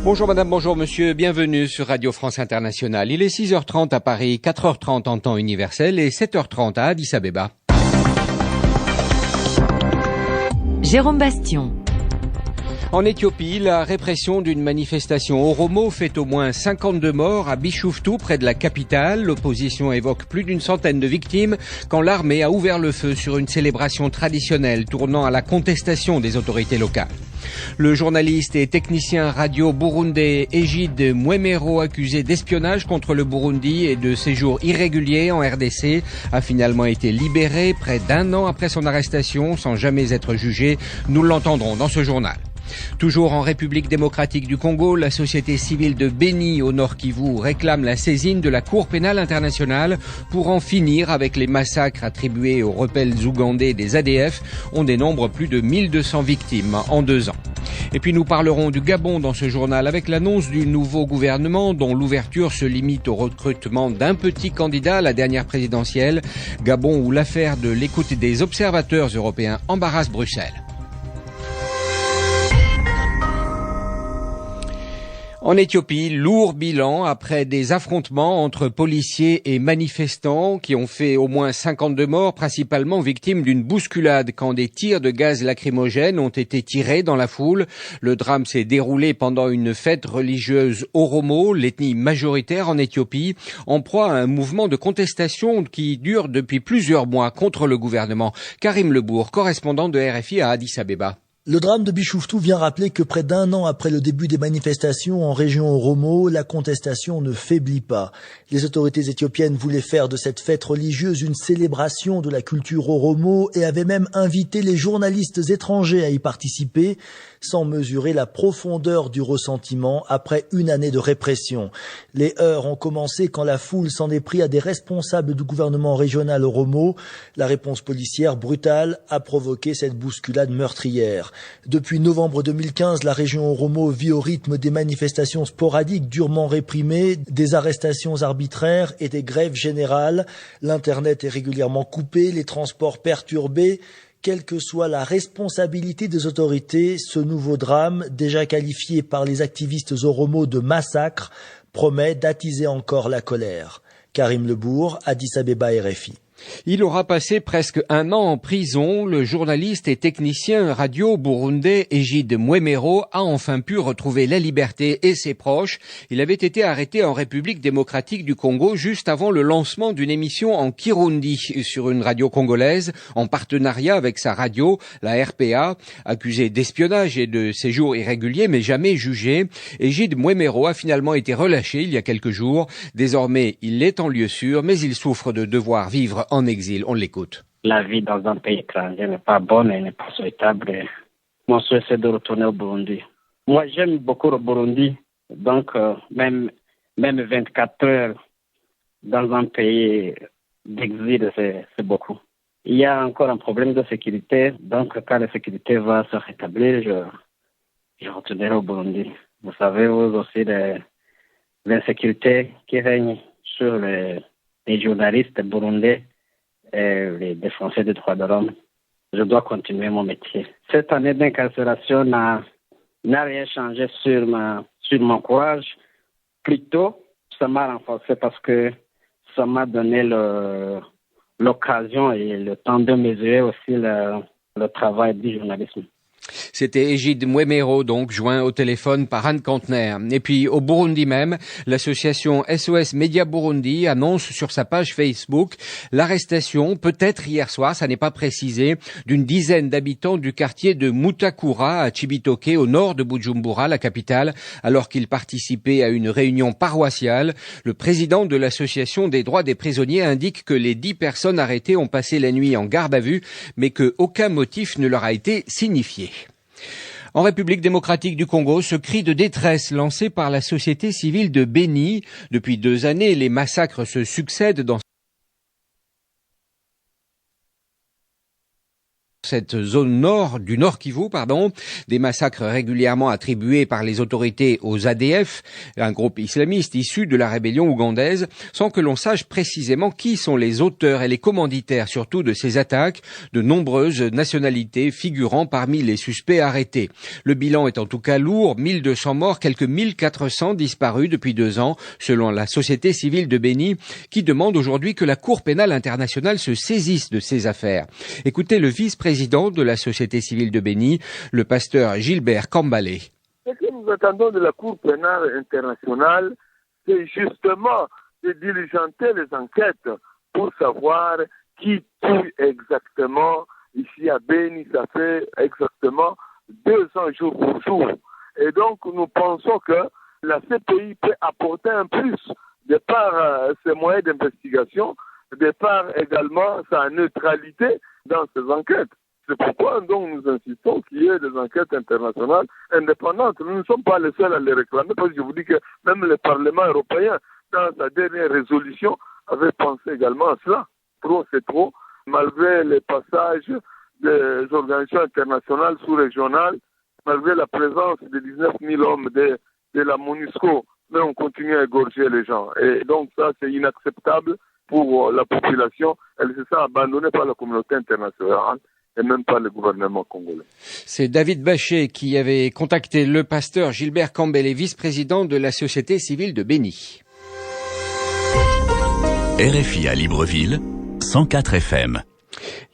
Bonjour madame, bonjour monsieur, bienvenue sur Radio France Internationale. Il est 6h30 à Paris, 4h30 en temps universel et 7h30 à Addis Abeba. Jérôme Bastion. En Éthiopie, la répression d'une manifestation Oromo fait au moins 52 morts à Bishoftu, près de la capitale. L'opposition évoque plus d'une centaine de victimes quand l'armée a ouvert le feu sur une célébration traditionnelle tournant à la contestation des autorités locales. Le journaliste et technicien radio burundais Egide Mwemero, accusé d'espionnage contre le Burundi et de séjour irrégulier en RDC, a finalement été libéré près d'un an après son arrestation sans jamais être jugé. Nous l'entendrons dans ce journal. Toujours en République démocratique du Congo, la société civile de Beni au Nord Kivu réclame la saisine de la Cour pénale internationale pour en finir avec les massacres attribués aux rebelles ougandais des ADF. On dénombre plus de 1200 victimes en 2 ans. Et puis nous parlerons du Gabon dans ce journal avec l'annonce du nouveau gouvernement dont l'ouverture se limite au recrutement d'un petit candidat à la dernière présidentielle. Gabon où l'affaire de l'écoute des observateurs européens embarrasse Bruxelles. En Éthiopie, lourd bilan après des affrontements entre policiers et manifestants qui ont fait au moins 52 morts, principalement victimes d'une bousculade quand des tirs de gaz lacrymogène ont été tirés dans la foule. Le drame s'est déroulé pendant une fête religieuse Oromo, l'ethnie majoritaire en Éthiopie, en proie à un mouvement de contestation qui dure depuis plusieurs mois contre le gouvernement. Karim Lebourg, correspondant de RFI à Addis Abeba. Le drame de Bishoftu vient rappeler que près d'un an après le début des manifestations en région Oromo, la contestation ne faiblit pas. Les autorités éthiopiennes voulaient faire de cette fête religieuse une célébration de la culture Oromo et avaient même invité les journalistes étrangers à y participer, sans mesurer la profondeur du ressentiment après une année de répression. Les heurts ont commencé quand la foule s'en est pris à des responsables du gouvernement régional Oromo. La réponse policière brutale a provoqué cette bousculade meurtrière. Depuis novembre 2015, la région Oromo vit au rythme des manifestations sporadiques durement réprimées, des arrestations arbitraires et des grèves générales. L'Internet est régulièrement coupé, les transports perturbés. Quelle que soit la responsabilité des autorités, ce nouveau drame, déjà qualifié par les activistes Oromo de massacre, promet d'attiser encore la colère. Karim Lebourg, Addis Abeba, RFI. Il aura passé presque un an en prison. Le journaliste et technicien radio burundais Egide Mwemero a enfin pu retrouver la liberté et ses proches. Il avait été arrêté en République démocratique du Congo juste avant le lancement d'une émission en Kirundi sur une radio congolaise en partenariat avec sa radio, la RPA. Accusé d'espionnage et de séjour irrégulier mais jamais jugé, Egide Mwemero a finalement été relâché il y a quelques jours. Désormais, il est en lieu sûr mais il souffre de devoir vivre en exil. On l'écoute. La vie dans un pays étranger n'est pas bonne et n'est pas souhaitable. Mon souhait, c'est de retourner au Burundi. Moi, j'aime beaucoup le Burundi. Donc, même 24 heures dans un pays d'exil, c'est beaucoup. Il y a encore un problème de sécurité. Donc, quand la sécurité va se rétablir, je retournerai au Burundi. Vous savez, vous aussi, l'insécurité qui règne sur les journalistes burundais et les défenseurs des droits de l'homme. Je dois continuer mon métier. Cette année d'incarcération n'a rien changé sur mon courage. Plutôt, ça m'a renforcé parce que ça m'a donné l'occasion et le temps de mesurer aussi le travail du journalisme. C'était Egide Mwemero, donc, joint au téléphone par Anne Kantner. Et puis, au Burundi même, l'association SOS Média Burundi annonce sur sa page Facebook l'arrestation, peut-être hier soir, ça n'est pas précisé, d'une dizaine d'habitants du quartier de Mutakura à Cibitoke, au nord de Bujumbura, la capitale, alors qu'ils participaient à une réunion paroissiale. Le président de l'association des droits des prisonniers indique que les 10 personnes arrêtées ont passé la nuit en garde à vue, mais qu'aucun motif ne leur a été signifié. En République démocratique du Congo, ce cri de détresse lancé par la société civile de Beni. Depuis 2 années, les massacres se succèdent dans Cette zone nord, du Nord Kivu, des massacres régulièrement attribués par les autorités aux ADF, un groupe islamiste issu de la rébellion ougandaise, sans que l'on sache précisément qui sont les auteurs et les commanditaires surtout de ces attaques, de nombreuses nationalités figurant parmi les suspects arrêtés. Le bilan est en tout cas lourd, 1200 morts, quelques 1400 disparus depuis 2 ans, selon la société civile de Béni, qui demande aujourd'hui que la Cour pénale internationale se saisisse de ces affaires. Écoutez le vice-président de la société civile de Béni, le pasteur Gilbert Kambale. Ce que nous attendons de la Cour pénale internationale, c'est justement de diligenter les enquêtes pour savoir qui tue exactement. Ici à Béni, ça fait exactement 200 jours pour jour. Et donc, nous pensons que la CPI peut apporter un plus de par ses moyens d'investigation, de par également sa neutralité dans ces enquêtes. C'est pourquoi donc nous insistons qu'il y ait des enquêtes internationales indépendantes. Nous ne sommes pas les seuls à les réclamer, parce que je vous dis que même le Parlement européen, dans sa dernière résolution, avait pensé également à cela. Trop, c'est trop. Malgré les passages des organisations internationales sous-régionales, malgré la présence de 19 000 hommes de la MONUSCO, mais on continue à égorger les gens. Et donc ça, c'est inacceptable pour la population. Elle se sent abandonnée par la communauté internationale et même par le gouvernement congolais. C'est David Bachet qui avait contacté le pasteur Gilbert Kambale, vice-président de la société civile de Béni. RFI à Libreville, 104 FM.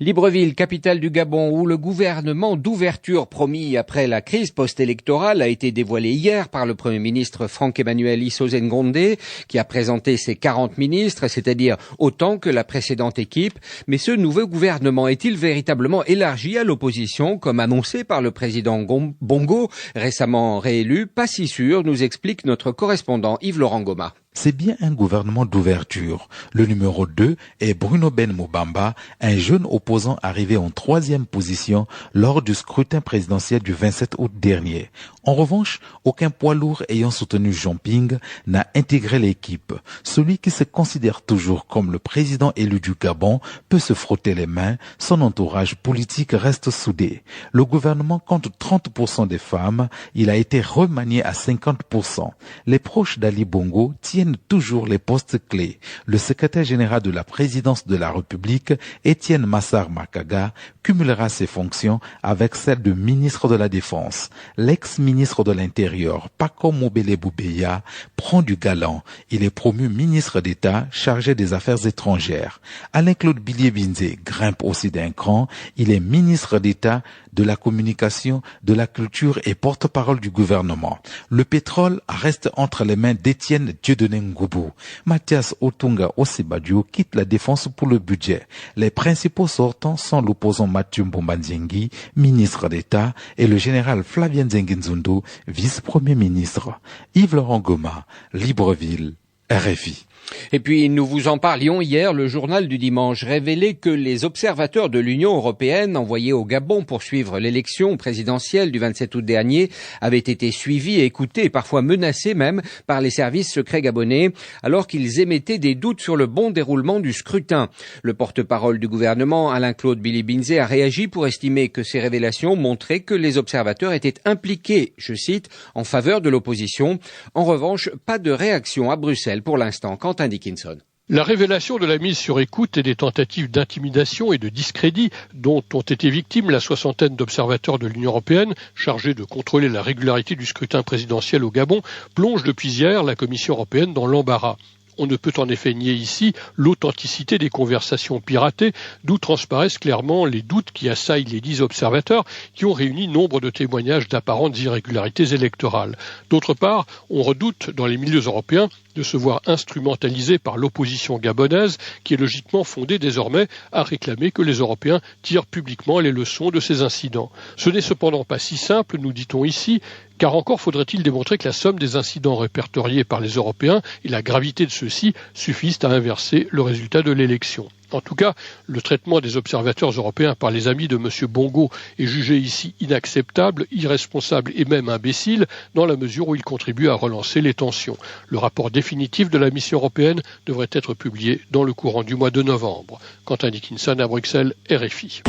Libreville, capitale du Gabon, où le gouvernement d'ouverture promis après la crise post-électorale a été dévoilé hier par le Premier ministre Franck-Emmanuel Issoze-Ngondé, qui a présenté ses 40 ministres, c'est-à-dire autant que la précédente équipe. Mais ce nouveau gouvernement est-il véritablement élargi à l'opposition, comme annoncé par le président Bongo, récemment réélu? Pas si sûr, nous explique notre correspondant Yves-Laurent Goma. C'est bien un gouvernement d'ouverture. Le numéro 2 est Bruno Ben Moubamba, un jeune opposant arrivé en 3e position lors du scrutin présidentiel du 27 août dernier. En revanche, aucun poids lourd ayant soutenu Jean Ping n'a intégré l'équipe. Celui qui se considère toujours comme le président élu du Gabon peut se frotter les mains, son entourage politique reste soudé. Le gouvernement compte 30% des femmes, il a été remanié à 50%. Les proches d'Ali Bongo tiennent toujours les postes clés. Le secrétaire général de la présidence de la République, Étienne Massar Makaga, cumulera ses fonctions avec celles de ministre de la Défense. L'ex-ministre de l'Intérieur, Paco Mobele Boubeya, prend du galant. Il est promu ministre d'État chargé des Affaires étrangères. Alain-Claude Billié-Binzé grimpe aussi d'un cran. Il est ministre d'État de la communication, de la culture et porte-parole du gouvernement. Le pétrole reste entre les mains d'Étienne Dieudonné Ngoubou. Mathias Otunga Osibadio quitte la défense pour le budget. Les principaux sortants sont l'opposant Mathieu Mbomba-Nzengi, ministre d'État, et le général Flavien Zenginzundo, vice-premier ministre. Yves-Laurent Goma, Libreville, RFI. Et puis, nous vous en parlions hier, le journal du dimanche révélait que les observateurs de l'Union européenne envoyés au Gabon pour suivre l'élection présidentielle du 27 août dernier avaient été suivis, écoutés et parfois menacés même par les services secrets gabonais, alors qu'ils émettaient des doutes sur le bon déroulement du scrutin. Le porte-parole du gouvernement, Alain-Claude Billy-Binzé, a réagi pour estimer que ces révélations montraient que les observateurs étaient impliqués, je cite, en faveur de l'opposition. En revanche, pas de réaction à Bruxelles pour l'instant. Quentin Dickinson. La révélation de la mise sur écoute et des tentatives d'intimidation et de discrédit dont ont été victimes la 60aine d'observateurs de l'Union européenne chargés de contrôler la régularité du scrutin présidentiel au Gabon plonge depuis hier la Commission européenne dans l'embarras. On ne peut en effet nier ici l'authenticité des conversations piratées, d'où transparaissent clairement les doutes qui assaillent les 10 observateurs qui ont réuni nombre de témoignages d'apparentes irrégularités électorales. D'autre part, on redoute dans les milieux européens de se voir instrumentalisés par l'opposition gabonaise qui est logiquement fondée désormais à réclamer que les Européens tirent publiquement les leçons de ces incidents. Ce n'est cependant pas si simple, nous dit-on ici, car encore faudrait-il démontrer que la somme des incidents répertoriés par les Européens et la gravité de ceux-ci suffisent à inverser le résultat de l'élection. En tout cas, le traitement des observateurs européens par les amis de M. Bongo est jugé ici inacceptable, irresponsable et même imbécile, dans la mesure où il contribue à relancer les tensions. Le rapport définitif de la mission européenne devrait être publié dans le courant du mois de novembre. Quentin Dickinson à Bruxelles, RFI.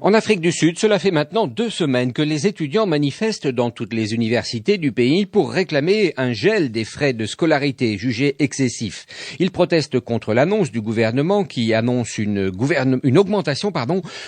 En Afrique du Sud, cela fait maintenant 2 semaines que les étudiants manifestent dans toutes les universités du pays pour réclamer un gel des frais de scolarité jugés excessifs. Ils protestent contre l'annonce du gouvernement qui annonce une augmentation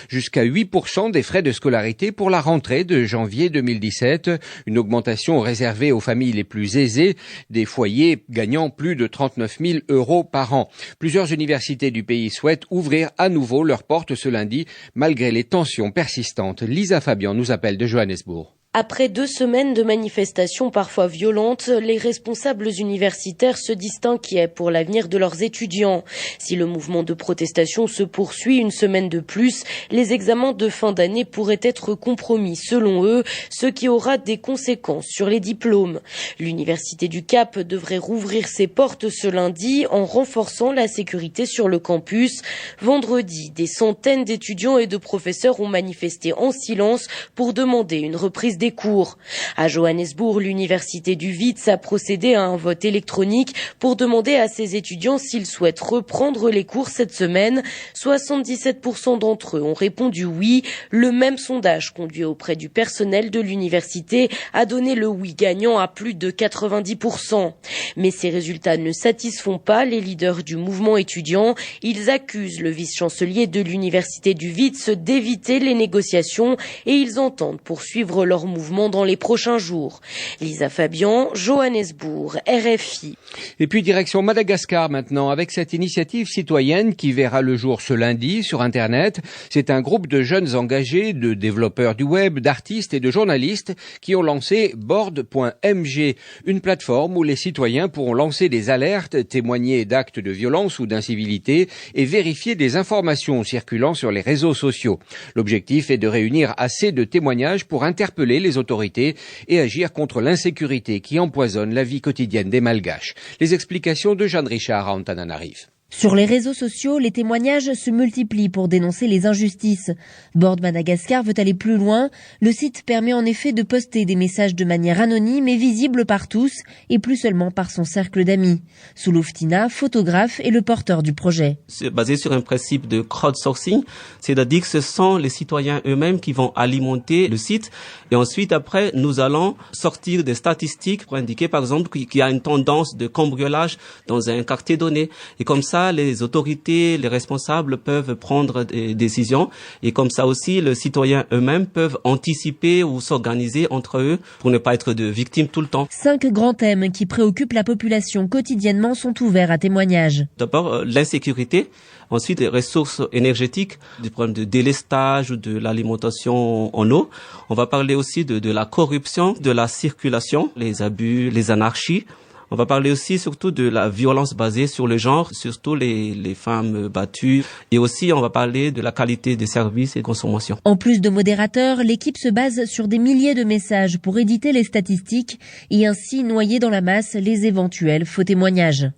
jusqu'à 8% des frais de scolarité pour la rentrée de janvier 2017. Une augmentation réservée aux familles les plus aisées, des foyers gagnant plus de 39 000 € par an. Plusieurs universités du pays souhaitent ouvrir à nouveau leurs portes ce lundi, malgré les tensions persistantes. Lisa Fabian nous appelle de Johannesburg. Après 2 semaines de manifestations parfois violentes, les responsables universitaires se disent inquiets pour l'avenir de leurs étudiants. Si le mouvement de protestation se poursuit une semaine de plus, les examens de fin d'année pourraient être compromis selon eux, ce qui aura des conséquences sur les diplômes. L'université du Cap devrait rouvrir ses portes ce lundi en renforçant la sécurité sur le campus. Vendredi, des centaines d'étudiants et de professeurs ont manifesté en silence pour demander une reprise des cours. À Johannesburg, l'université du Wits a procédé à un vote électronique pour demander à ses étudiants s'ils souhaitent reprendre les cours cette semaine. 77% d'entre eux ont répondu oui. Le même sondage conduit auprès du personnel de l'université a donné le oui gagnant à plus de 90%. Mais ces résultats ne satisfont pas les leaders du mouvement étudiant. Ils accusent le vice-chancelier de l'université du Wits d'éviter les négociations et ils entendent poursuivre leur mouvement dans les prochains jours. Lisa Fabian, Johannesburg, RFI. Et puis direction Madagascar maintenant, avec cette initiative citoyenne qui verra le jour ce lundi sur Internet. C'est un groupe de jeunes engagés, de développeurs du web, d'artistes et de journalistes qui ont lancé board.mg, une plateforme où les citoyens pourront lancer des alertes, témoigner d'actes de violence ou d'incivilité et vérifier des informations circulant sur les réseaux sociaux. L'objectif est de réunir assez de témoignages pour interpeller les autorités et agir contre l'insécurité qui empoisonne la vie quotidienne des Malgaches. Les explications de Jeanne Richard à Antananarive. Sur les réseaux sociaux, les témoignages se multiplient pour dénoncer les injustices. Board Madagascar veut aller plus loin. Le site permet en effet de poster des messages de manière anonyme et visible par tous, et plus seulement par son cercle d'amis. Soulouftina, photographe, est le porteur du projet. C'est basé sur un principe de crowdsourcing, c'est-à-dire que ce sont les citoyens eux-mêmes qui vont alimenter le site, et ensuite après, nous allons sortir des statistiques pour indiquer par exemple qu'il y a une tendance de cambriolage dans un quartier donné, et comme ça, les autorités, les responsables peuvent prendre des décisions et comme ça aussi, les citoyens eux-mêmes peuvent anticiper ou s'organiser entre eux pour ne pas être de victimes tout le temps. 5 grands thèmes qui préoccupent la population quotidiennement sont ouverts à témoignages. D'abord, l'insécurité. Ensuite, les ressources énergétiques, des problèmes de délestage ou de l'alimentation en eau. On va parler aussi de la corruption, de la circulation, les abus, les anarchies. On va parler aussi surtout de la violence basée sur le genre, surtout les femmes battues. Et aussi, on va parler de la qualité des services et de consommation. En plus de modérateurs, l'équipe se base sur des milliers de messages pour éditer les statistiques et ainsi noyer dans la masse les éventuels faux témoignages.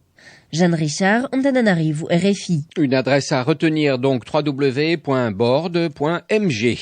Jeanne Richard, Antananarivo, RFI. Une adresse à retenir donc www.board.mg.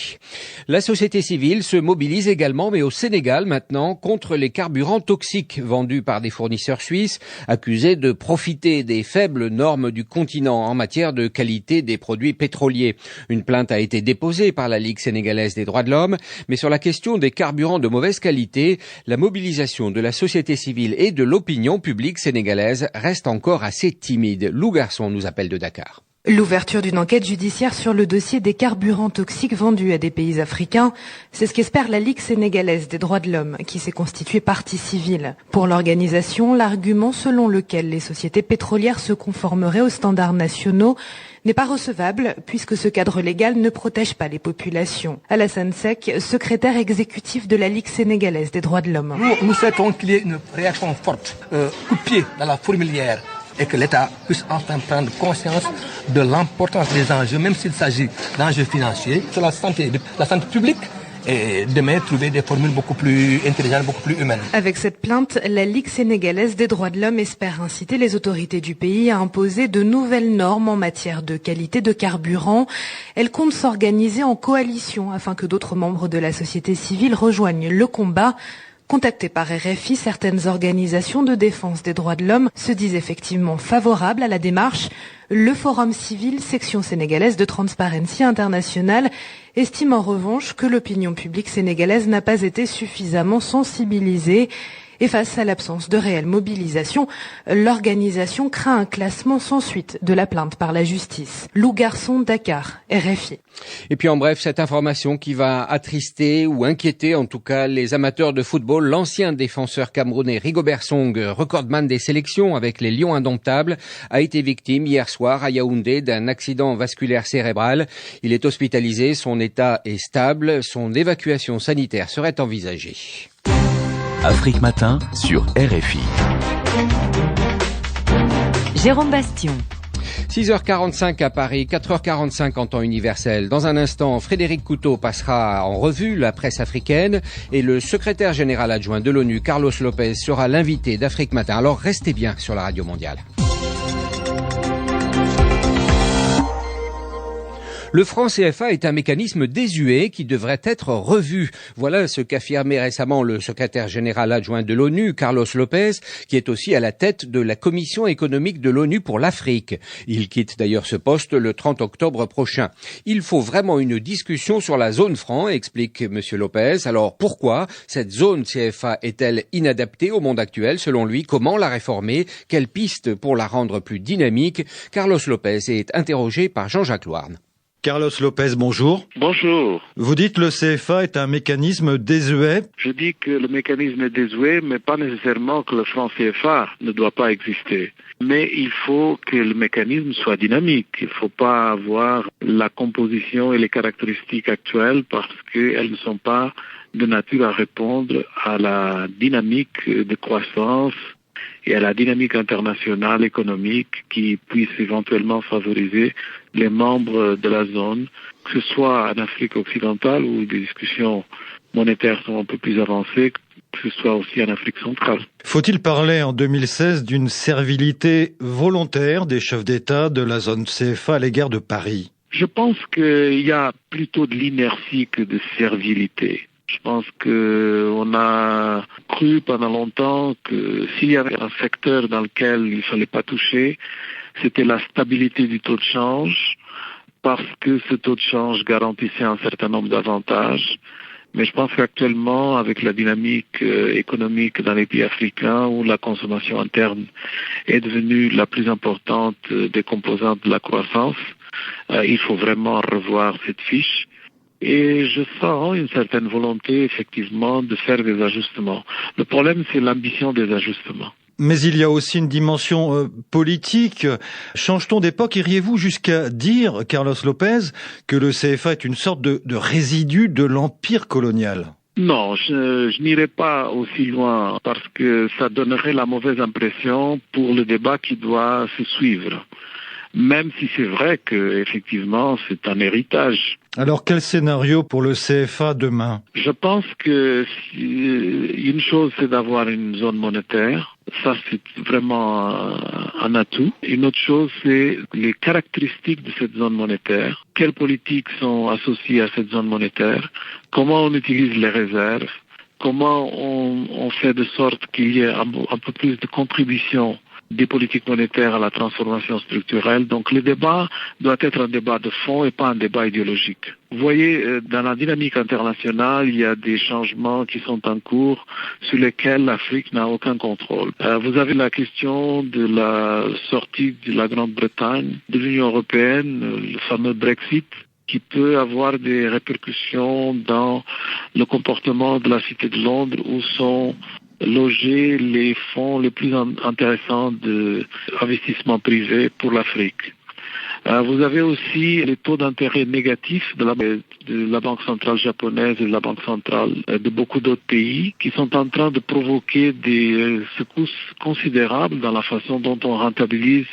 La société civile se mobilise également, mais au Sénégal maintenant, contre les carburants toxiques vendus par des fournisseurs suisses, accusés de profiter des faibles normes du continent en matière de qualité des produits pétroliers. Une plainte a été déposée par la Ligue sénégalaise des droits de l'homme, mais sur la question des carburants de mauvaise qualité, la mobilisation de la société civile et de l'opinion publique sénégalaise reste encore assez timide. Lou Garçon nous appelle de Dakar. L'ouverture d'une enquête judiciaire sur le dossier des carburants toxiques vendus à des pays africains, c'est ce qu'espère la Ligue sénégalaise des droits de l'homme, qui s'est constituée partie civile. Pour l'organisation, l'argument selon lequel les sociétés pétrolières se conformeraient aux standards nationaux n'est pas recevable puisque ce cadre légal ne protège pas les populations. Alassane Seck, secrétaire exécutif de la Ligue sénégalaise des droits de l'homme. Nous souhaitons qu'il y ait une réaction forte, coup de pied dans la fourmilière, et que l'État puisse enfin prendre conscience de l'importance des enjeux, même s'il s'agit d'enjeux financiers, sur la santé publique, et demain trouver des formules beaucoup plus intelligentes, beaucoup plus humaines. Avec cette plainte, la Ligue sénégalaise des droits de l'homme espère inciter les autorités du pays à imposer de nouvelles normes en matière de qualité de carburant. Elle compte s'organiser en coalition afin que d'autres membres de la société civile rejoignent le combat Contactées par RFI, certaines organisations de défense des droits de l'homme se disent effectivement favorables à la démarche. Le Forum civil, section sénégalaise de Transparency International, estime en revanche que l'opinion publique sénégalaise n'a pas été suffisamment sensibilisée. Et face à l'absence de réelle mobilisation, l'organisation craint un classement sans suite de la plainte par la justice. Lou Garçon, Dakar, RFI. Et puis en bref, cette information qui va attrister ou inquiéter en tout cas les amateurs de football. L'ancien défenseur camerounais Rigobert Song, recordman des sélections avec les Lions indomptables, a été victime hier soir à Yaoundé d'un accident vasculaire cérébral. Il est hospitalisé, son état est stable, son évacuation sanitaire serait envisagée. Afrique Matin sur RFI. Jérôme Bastion. 6h45 à Paris, 4h45 en temps universel. Dans un instant, Frédéric Couteau passera en revue la presse africaine et le secrétaire général adjoint de l'ONU, Carlos Lopez, sera l'invité d'Afrique Matin. Alors restez bien sur la radio mondiale. Le franc CFA est un mécanisme désuet qui devrait être revu. Voilà ce qu'affirmait récemment le secrétaire général adjoint de l'ONU, Carlos Lopez, qui est aussi à la tête de la Commission économique de l'ONU pour l'Afrique. Il quitte d'ailleurs ce poste le 30 octobre prochain. Il faut vraiment une discussion sur la zone franc, explique M. Lopez. Alors pourquoi cette zone CFA est-elle inadaptée au monde actuel selon lui? Comment la réformer? Quelles pistes pour la rendre plus dynamique? Carlos Lopez est interrogé par Jean-Jacques Loarne. Carlos Lopez, bonjour. Bonjour. Vous dites le CFA est un mécanisme désuet. Je dis que le mécanisme est désuet, mais pas nécessairement que le franc CFA ne doit pas exister. Mais il faut que le mécanisme soit dynamique. Il ne faut pas avoir la composition et les caractéristiques actuelles parce qu'elles ne sont pas de nature à répondre à la dynamique de croissance et à la dynamique internationale économique qui puisse éventuellement favoriser les membres de la zone, que ce soit en Afrique occidentale où des discussions monétaires sont un peu plus avancées, que ce soit aussi en Afrique centrale. Faut-il parler en 2016 d'une servilité volontaire des chefs d'État de la zone CFA à l'égard de Paris? Je pense qu'il y a plutôt de l'inertie que de servilité. Je pense qu'on a cru pendant longtemps que s'il y avait un secteur dans lequel il ne fallait pas toucher, c'était la stabilité du taux de change, parce que ce taux de change garantissait un certain nombre d'avantages. Mais je pense qu'actuellement, avec la dynamique économique dans les pays africains, où la consommation interne est devenue la plus importante des composantes de la croissance, il faut vraiment revoir cette fiche. Et je sens une certaine volonté, effectivement, de faire des ajustements. Le problème, c'est l'ambition des ajustements. Mais il y a aussi une dimension politique. Change-t-on d'époque? Iriez-vous jusqu'à dire, Carlos Lopez, que le CFA est une sorte de résidu de l'empire colonial? Non, je n'irai pas aussi loin parce que ça donnerait la mauvaise impression pour le débat qui doit se suivre. Même si c'est vrai que, effectivement, c'est un héritage. Alors, quel scénario pour le CFA demain? Je pense que une chose, c'est d'avoir une zone monétaire. Ça, c'est vraiment un atout. Une autre chose, c'est les caractéristiques de cette zone monétaire. Quelles politiques sont associées à cette zone monétaire? Comment on utilise les réserves? Comment on fait de sorte qu'il y ait un peu plus de contribution des politiques monétaires à la transformation structurelle. Donc le débat doit être un débat de fond et pas un débat idéologique. Vous voyez, dans la dynamique internationale, il y a des changements qui sont en cours sur lesquels l'Afrique n'a aucun contrôle. Vous avez la question de la sortie de la Grande-Bretagne de l'Union européenne, le fameux Brexit, qui peut avoir des répercussions dans le comportement de la Cité de Londres où sont logés les fonds les plus intéressants d'investissement privé pour l'Afrique. Vous avez aussi les taux d'intérêt négatifs de la Banque centrale japonaise et de la Banque centrale de beaucoup d'autres pays qui sont en train de provoquer des secousses considérables dans la façon dont on rentabilise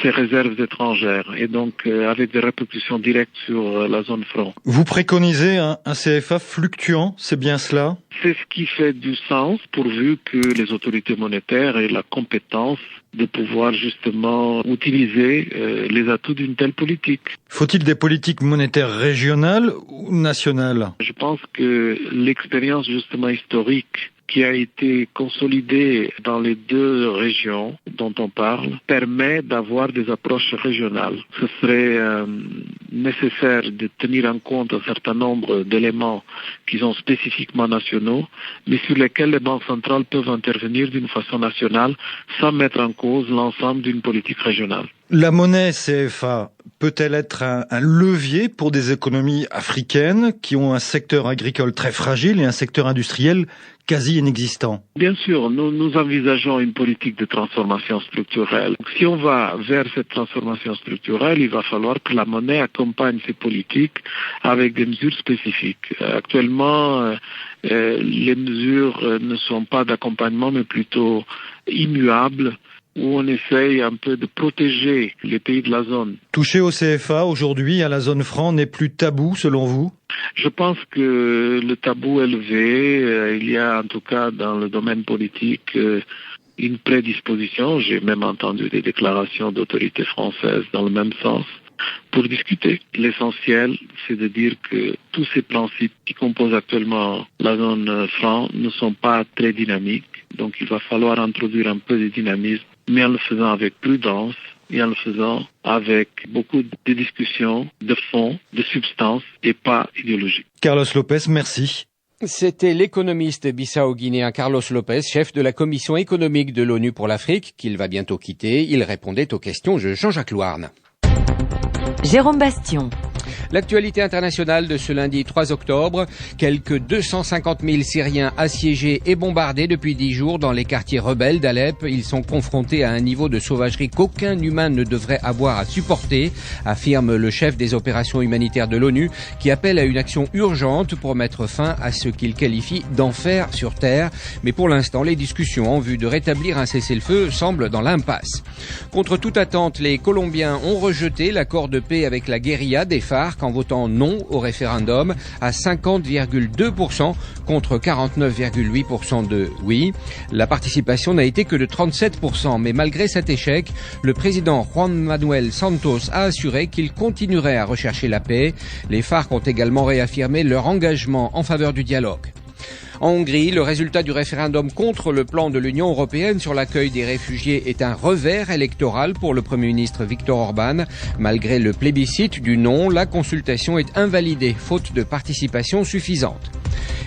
ces réserves étrangères et donc avec des répercussions directes sur la zone franc. Vous préconisez un CFA fluctuant, c'est bien cela? C'est ce qui fait du sens pourvu que les autorités monétaires aient la compétence de pouvoir justement utiliser les atouts d'une telle politique. Faut-il des politiques monétaires régionales ou nationales? Je pense que l'expérience justement historique qui a été consolidé dans les deux régions dont on parle permet d'avoir des approches régionales. Ce serait nécessaire de tenir en compte un certain nombre d'éléments qui sont spécifiquement nationaux, mais sur lesquels les banques centrales peuvent intervenir d'une façon nationale sans mettre en cause l'ensemble d'une politique régionale. La monnaie CFA peut-elle être un levier pour des économies africaines qui ont un secteur agricole très fragile et un secteur industriel quasi inexistant? Bien sûr, nous envisageons une politique de transformation structurelle. Si on va vers cette transformation structurelle, il va falloir que la monnaie accompagne ces politiques avec des mesures spécifiques. Actuellement, les mesures ne sont pas d'accompagnement, mais plutôt immuables, où on essaye un peu de protéger les pays de la zone. Toucher au CFA aujourd'hui, à la zone franc, n'est plus tabou selon vous? Je pense que le tabou est levé. Il y a en tout cas dans le domaine politique une prédisposition. J'ai même entendu des déclarations d'autorités françaises dans le même sens pour discuter. L'essentiel, c'est de dire que tous ces principes qui composent actuellement la zone franc ne sont pas très dynamiques. Donc il va falloir introduire un peu de dynamisme, mais en le faisant avec prudence et en le faisant avec beaucoup de discussions, de fond, de substance et pas idéologique. Carlos Lopez, merci. C'était l'économiste bissau-guinéen Carlos Lopez, chef de la commission économique de l'ONU pour l'Afrique, qu'il va bientôt quitter. Il répondait aux questions de Jean-Jacques Louarn. Jérôme Bastion. L'actualité internationale de ce lundi 3 octobre, quelques 250 000 Syriens assiégés et bombardés depuis 10 jours dans les quartiers rebelles d'Alep. Ils sont confrontés à un niveau de sauvagerie qu'aucun humain ne devrait avoir à supporter, affirme le chef des opérations humanitaires de l'ONU, qui appelle à une action urgente pour mettre fin à ce qu'il qualifie d'enfer sur terre. Mais pour l'instant, les discussions en vue de rétablir un cessez-le-feu semblent dans l'impasse. Contre toute attente, les Colombiens ont rejeté l'accord de paix avec la guérilla des FARC en votant non au référendum à 50,2% contre 49,8% de oui. La participation n'a été que de 37%, mais malgré cet échec, le président Juan Manuel Santos a assuré qu'il continuerait à rechercher la paix. Les FARC ont également réaffirmé leur engagement en faveur du dialogue. En Hongrie, le résultat du référendum contre le plan de l'Union européenne sur l'accueil des réfugiés est un revers électoral pour le Premier ministre Viktor Orban. Malgré le plébiscite du non, la consultation est invalidée, faute de participation suffisante.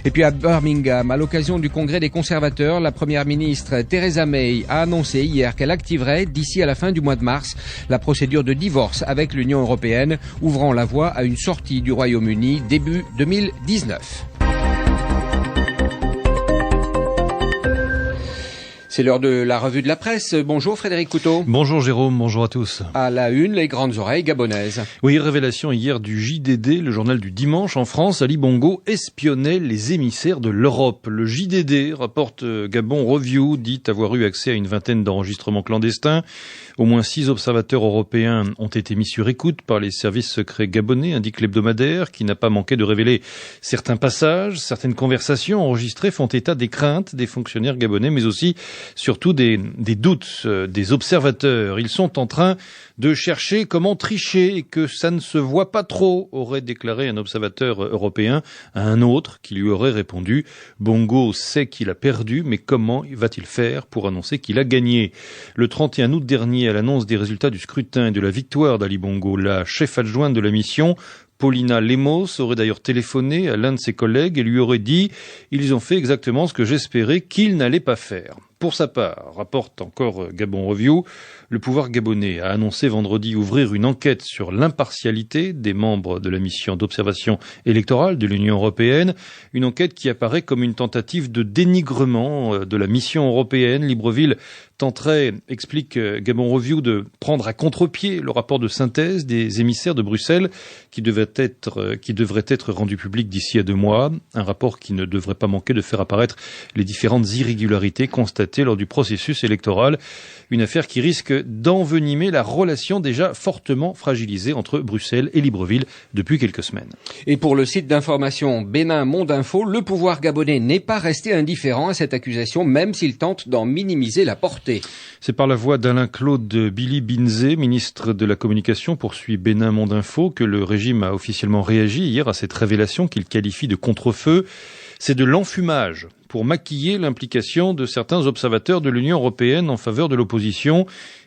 Et puis à Birmingham, à l'occasion du congrès des conservateurs, la première ministre Theresa May a annoncé hier qu'elle activerait d'ici à la fin du mois de mars la procédure de divorce avec l'Union européenne, ouvrant la voie à une sortie du Royaume-Uni début 2019. C'est l'heure de la revue de la presse. Bonjour Frédéric Couteau. Bonjour Jérôme, bonjour à tous. À la une, les grandes oreilles gabonaises. Oui, révélation hier du JDD, le journal du dimanche en France. Ali Bongo espionnait les émissaires de l'Europe. Le JDD, rapporte Gabon Review, dit avoir eu accès à une vingtaine d'enregistrements clandestins. Au moins 6 observateurs européens ont été mis sur écoute par les services secrets gabonais, indique l'hebdomadaire, qui n'a pas manqué de révéler certains passages. Certaines conversations enregistrées font état des craintes des fonctionnaires gabonais, mais aussi surtout des doutes des observateurs. Ils sont en train de chercher comment tricher et que ça ne se voit pas trop, aurait déclaré un observateur européen à un autre qui lui aurait répondu « Bongo sait qu'il a perdu, mais comment va-t-il faire pour annoncer qu'il a gagné ?» Le 31 août dernier, à l'annonce des résultats du scrutin et de la victoire d'Ali Bongo, la chef adjointe de la mission, Paulina Lemos, aurait d'ailleurs téléphoné à l'un de ses collègues et lui aurait dit « Ils ont fait exactement ce que j'espérais qu'ils n'allaient pas faire ». Pour sa part, rapporte encore Gabon Review, le pouvoir gabonais a annoncé vendredi ouvrir une enquête sur l'impartialité des membres de la mission d'observation électorale de l'Union européenne, une enquête qui apparaît comme une tentative de dénigrement de la mission européenne. Libreville tenterait, explique Gabon Review, de prendre à contre-pied le rapport de synthèse des émissaires de Bruxelles qui devrait être rendu public d'ici à 2 mois, un rapport qui ne devrait pas manquer de faire apparaître les différentes irrégularités constatées lors du processus électoral, une affaire qui risque d'envenimer la relation déjà fortement fragilisée entre Bruxelles et Libreville depuis quelques semaines. Et pour le site d'information Bénin Monde Info, le pouvoir gabonais n'est pas resté indifférent à cette accusation, même s'il tente d'en minimiser la portée. C'est par la voix d'Alain-Claude Billy Binzé, ministre de la Communication, poursuit Bénin Monde Info, que le régime a officiellement réagi hier à cette révélation qu'il qualifie de contre-feu. c'est de l'enfumage pour maquiller l'implication de certains observateurs de l'Union européenne en faveur de l'opposition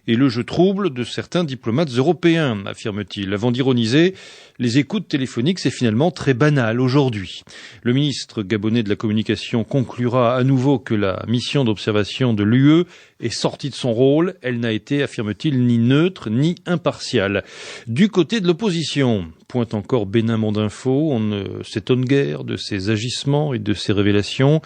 et le jeu trouble de certains diplomates européens, affirme-t-il. Avant d'ironiser, les écoutes téléphoniques, c'est finalement très banal aujourd'hui. Le ministre gabonais de la Communication conclura à nouveau que la mission d'observation de l'UE est sortie de son rôle. Elle n'a été, affirme-t-il, ni neutre ni impartiale. Du côté de l'opposition, pointe encore Bénin Monde Info, on ne s'étonne guère de ses agissements et de ses révélations.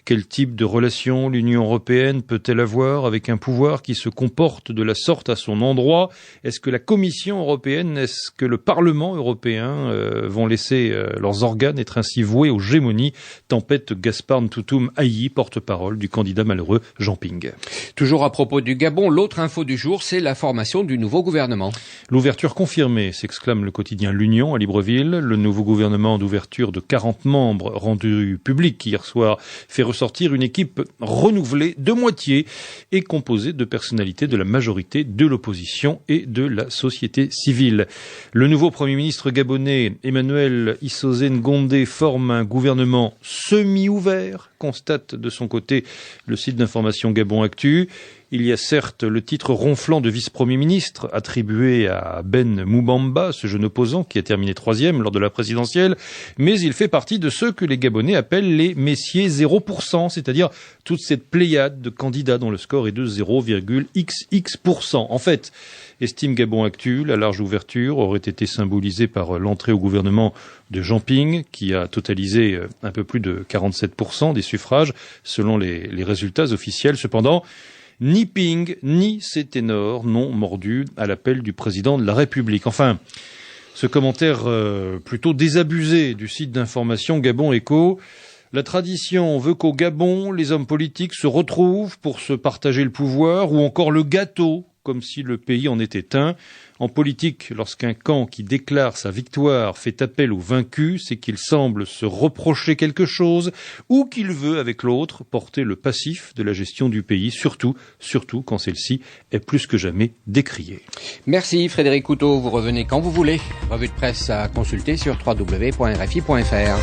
Quel type de relation l'Union européenne peut-elle avoir avec un pouvoir qui se comporte de la sorte à son endroit? Est-ce que la Commission européenne, est-ce que le Parlement européen vont laisser leurs organes être ainsi voués aux gémonies? Tempête Gaspard Ntoutoum Ayi, porte-parole du candidat malheureux Jean Ping. Toujours à propos du Gabon, l'autre info du jour, c'est la formation du nouveau gouvernement. L'ouverture confirmée, s'exclame le quotidien L'Union à Libreville. Le nouveau gouvernement d'ouverture de 40 membres rendu public hier soir fait ressortir une équipe renouvelée de moitié et composée de personnalités de la majorité, de l'opposition et de la société civile. Le nouveau Premier ministre gabonais, Emmanuel Issoze Ngondé, forme un gouvernement semi-ouvert, constate de son côté le site d'information Gabon Actu. Il y a certes le titre ronflant de vice-premier ministre attribué à Ben Moubamba, ce jeune opposant qui a terminé 3e lors de la présidentielle, mais il fait partie de ceux que les Gabonais appellent les messiers 0%, c'est-à-dire toute cette pléiade de candidats dont le score est de 0,xx%. En fait, estime Gabon Actu, la large ouverture aurait été symbolisée par l'entrée au gouvernement de Jean Ping, qui a totalisé un peu plus de 47% des suffrages, selon les résultats officiels. Cependant, ni Ping, ni ses ténors n'ont mordu à l'appel du président de la République. Enfin, ce commentaire plutôt désabusé du site d'information Gabon Echo. La tradition veut qu'au Gabon, les hommes politiques se retrouvent pour se partager le pouvoir ou encore le gâteau, comme si le pays en était un. En politique, lorsqu'un camp qui déclare sa victoire fait appel au vaincu, c'est qu'il semble se reprocher quelque chose ou qu'il veut, avec l'autre, porter le passif de la gestion du pays, surtout quand celle-ci est plus que jamais décriée. Merci Frédéric Couteau, vous revenez quand vous voulez. Revue de presse à consulter sur www.rfi.fr.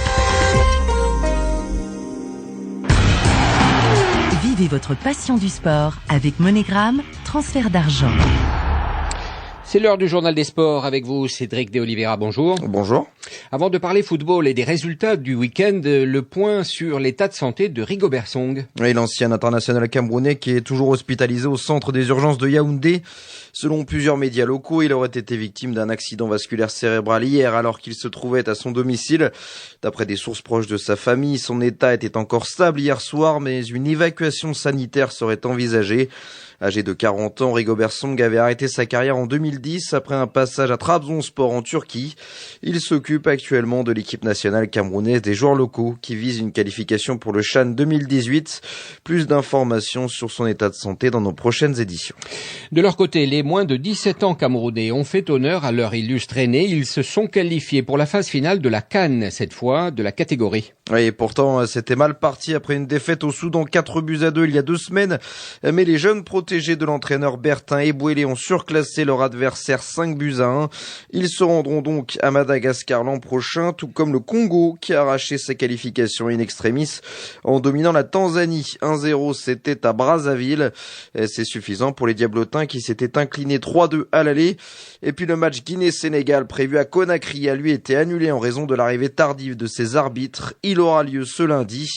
Vivez votre passion du sport avec MoneyGram, transfert d'argent. C'est l'heure du journal des sports avec vous, Cédric de Oliveira. Bonjour. Bonjour. Avant de parler football et des résultats du week-end, le point sur l'état de santé de Rigobert Song. Oui, l'ancien international camerounais qui est toujours hospitalisé au centre des urgences de Yaoundé. Selon plusieurs médias locaux, il aurait été victime d'un accident vasculaire cérébral hier alors qu'il se trouvait à son domicile. D'après des sources proches de sa famille, son état était encore stable hier soir, mais une évacuation sanitaire serait envisagée. Âgé de 40 ans, Rigobert Song avait arrêté sa carrière en 2010 après un passage à Trabzonspor en Turquie. Il s'occupe actuellement de l'équipe nationale camerounaise des joueurs locaux qui vise une qualification pour le CHAN 2018. Plus d'informations sur son état de santé dans nos prochaines éditions. De leur côté, les moins de 17 ans camerounais ont fait honneur à leur illustre aîné. Ils se sont qualifiés pour la phase finale de la CAN, cette fois de la catégorie. Oui, et pourtant, c'était mal parti après une défaite au Soudan 4-2 il y a 2 semaines. Mais les jeunes protégés de l'entraîneur Bertin Ebouélé ont surclassé leur adversaire 5-1. Ils se rendront donc à Madagascar l'an prochain, tout comme le Congo qui a arraché sa qualification in extremis en dominant la Tanzanie. 1-0, c'était à Brazzaville. C'est suffisant pour les Diablotins qui s'étaient inclinés 3-2 à l'aller. Et puis le match Guinée-Sénégal prévu à Conakry a lui été annulé en raison de l'arrivée tardive de ses arbitres. Il aura lieu ce lundi.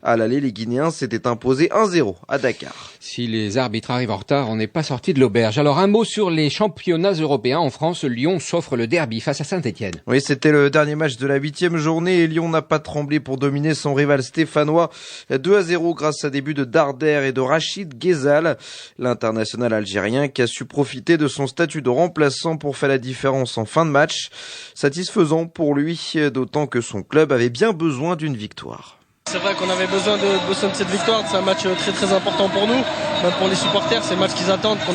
À l'aller, les Guinéens s'étaient imposés 1-0 à Dakar. Si les arbitres arrivent en retard, on n'est pas sorti de l'auberge. Alors un mot sur les championnats européens. En France, Lyon s'offre le derby face à Saint-Etienne. Oui, c'était le dernier match de la 8e journée et Lyon n'a pas tremblé pour dominer son rival stéphanois 2-0 grâce à des buts de Darder et de Rachid Ghezal. L'international algérien qui a su profiter de son statut de remplaçant pour faire la différence en fin de match. Satisfaisant pour lui, d'autant que son club avait bien besoin d'une victoire. C'est vrai qu'on avait besoin de cette victoire, c'est un match très très important pour nous, même pour les supporters, c'est le match qu'ils attendent, on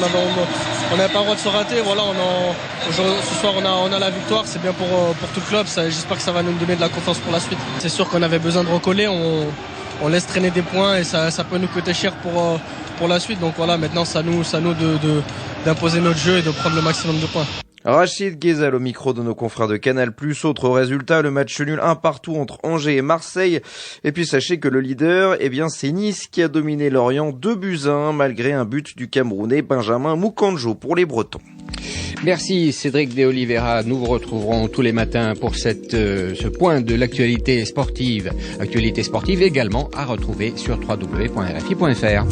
n'avait pas le droit de se rater, voilà, ce soir on a la victoire, c'est bien pour tout le club, j'espère que ça va nous donner de la confiance pour la suite. C'est sûr qu'on avait besoin de recoller, on laisse traîner des points et ça peut nous coûter cher pour la suite, donc voilà, maintenant c'est à nous d'imposer notre jeu et de prendre le maximum de points. Rachid Ghezal au micro de nos confrères de Canal+. Autre résultat, le match nul 1-1 entre Angers et Marseille. Et puis sachez que le leader, c'est Nice qui a dominé Lorient 2-1 malgré un but du Camerounais Benjamin Mukanjo pour les Bretons. Merci Cédric de Oliveira. Nous vous retrouverons tous les matins pour ce point de l'actualité sportive. Actualité sportive également à retrouver sur www.rfi.fr.